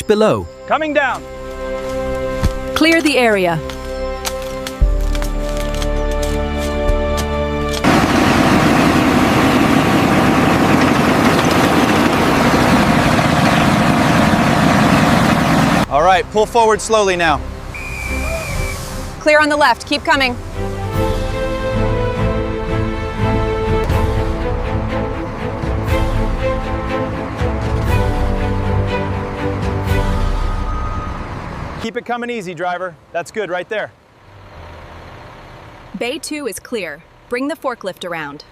Watch below. Coming down. Clear the area. All right, pull forward slowly now. Clear on the left. Keep coming. Keep it coming easy, driver. That's good right there. Bay 2 is clear. Bring the forklift around.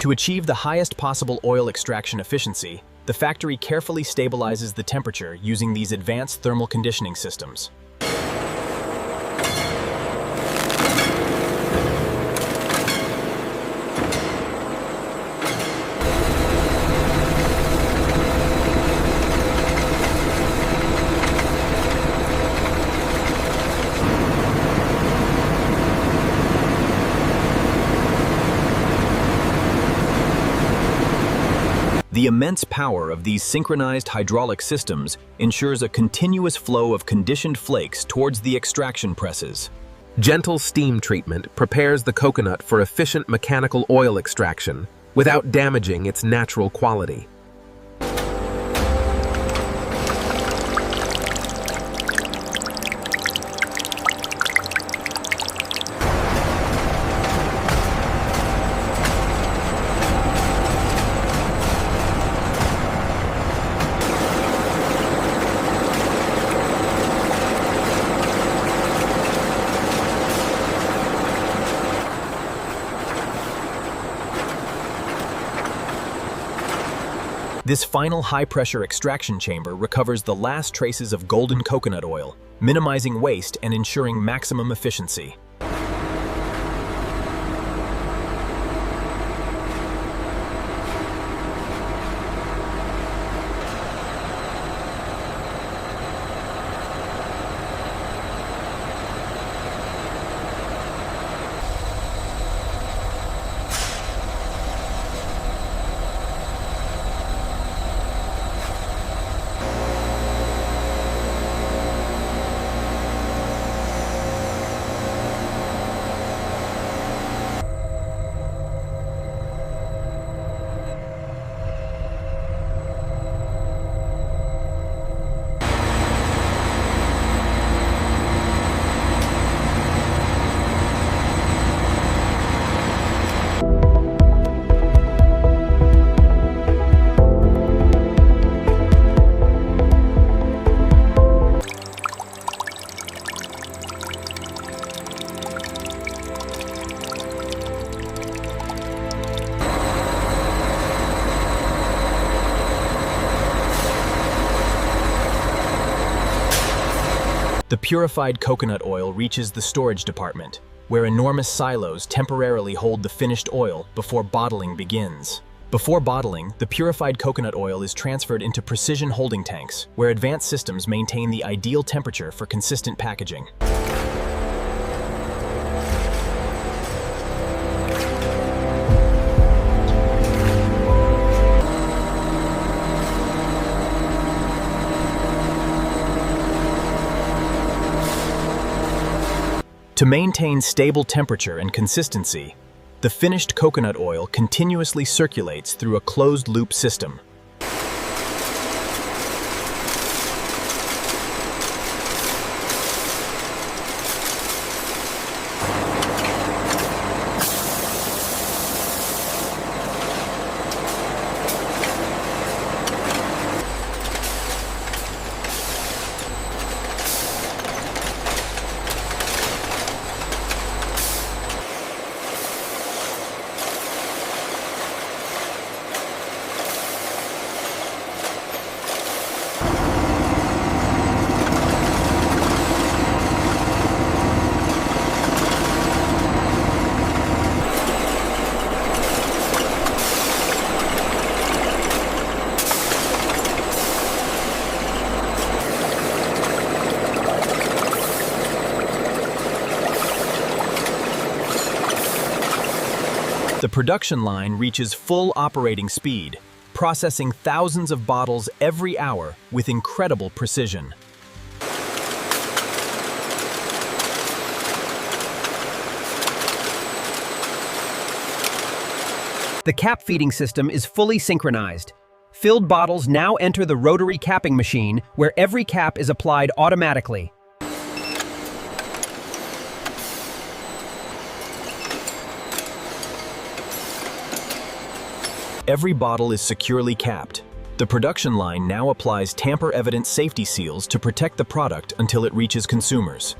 To achieve the highest possible oil extraction efficiency, the factory carefully stabilizes the temperature using these advanced thermal conditioning systems. The immense power of these synchronized hydraulic systems ensures a continuous flow of conditioned flakes towards the extraction presses. Gentle steam treatment prepares the coconut for efficient mechanical oil extraction without damaging its natural quality. This final high-pressure extraction chamber recovers the last traces of golden coconut oil, minimizing waste and ensuring maximum efficiency. The purified coconut oil reaches the storage department, where enormous silos temporarily hold the finished oil before bottling begins. Before bottling, the purified coconut oil is transferred into precision holding tanks, where advanced systems maintain the ideal temperature for consistent packaging. To maintain stable temperature and consistency, the finished coconut oil continuously circulates through a closed-loop system. The production line reaches full operating speed, processing thousands of bottles every hour with incredible precision. The cap feeding system is fully synchronized. Filled bottles now enter the rotary capping machine, where every cap is applied automatically. Every bottle is securely capped. The production line now applies tamper-evident safety seals to protect the product until it reaches consumers.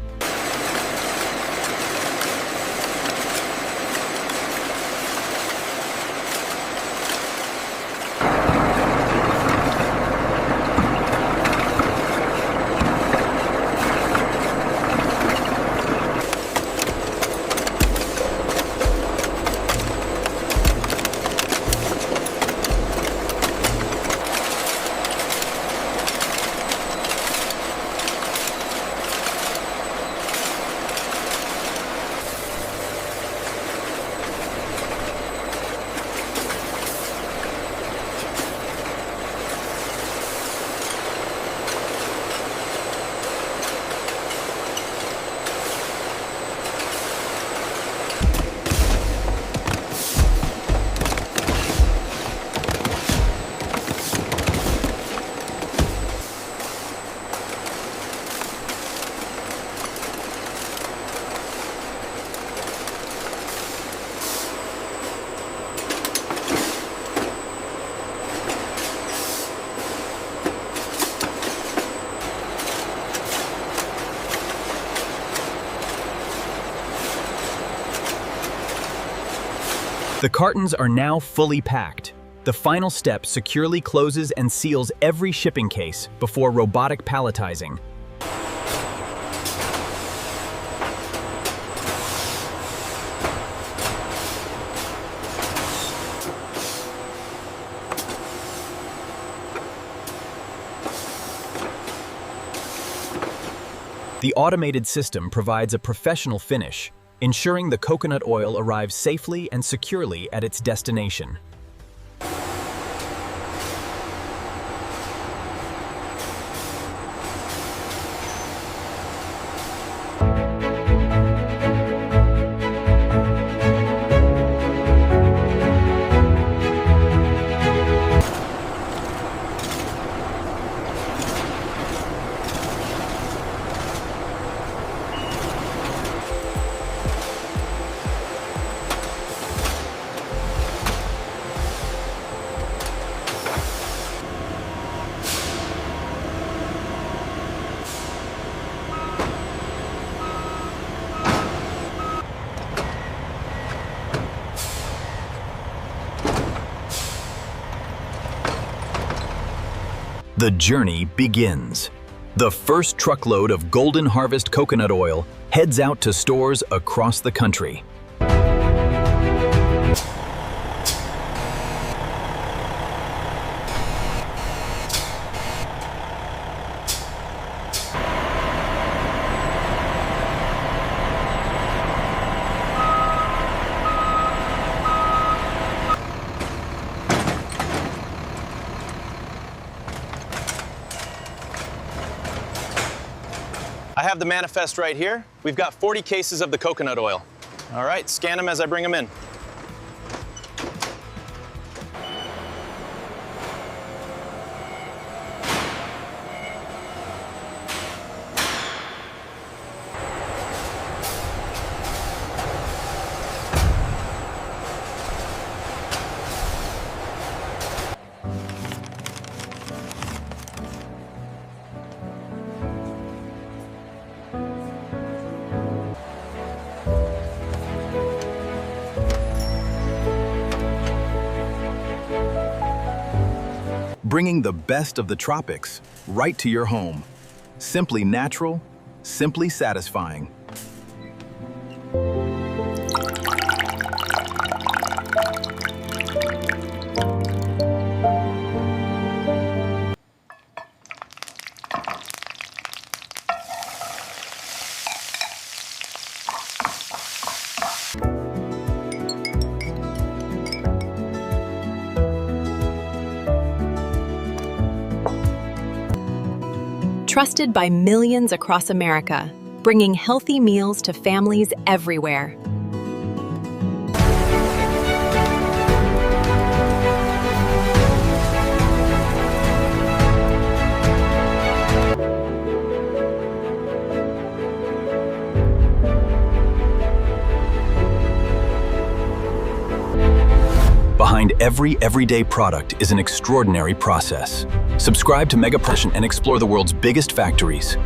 The cartons are now fully packed. The final step securely closes and seals every shipping case before robotic palletizing. The automated system provides a professional finish, ensuring the coconut oil arrives safely and securely at its destination. The journey begins. The first truckload of Golden Harvest coconut oil heads out to stores across the country. I have the manifest right here. We've got 40 cases of the coconut oil. All right, scan them as I bring them in. Bringing the best of the tropics right to your home. Simply natural, simply satisfying. Trusted by millions across America, bringing healthy meals to families everywhere. Behind every everyday product is an extraordinary process. Subscribe to Plantations and explore the world's biggest factories.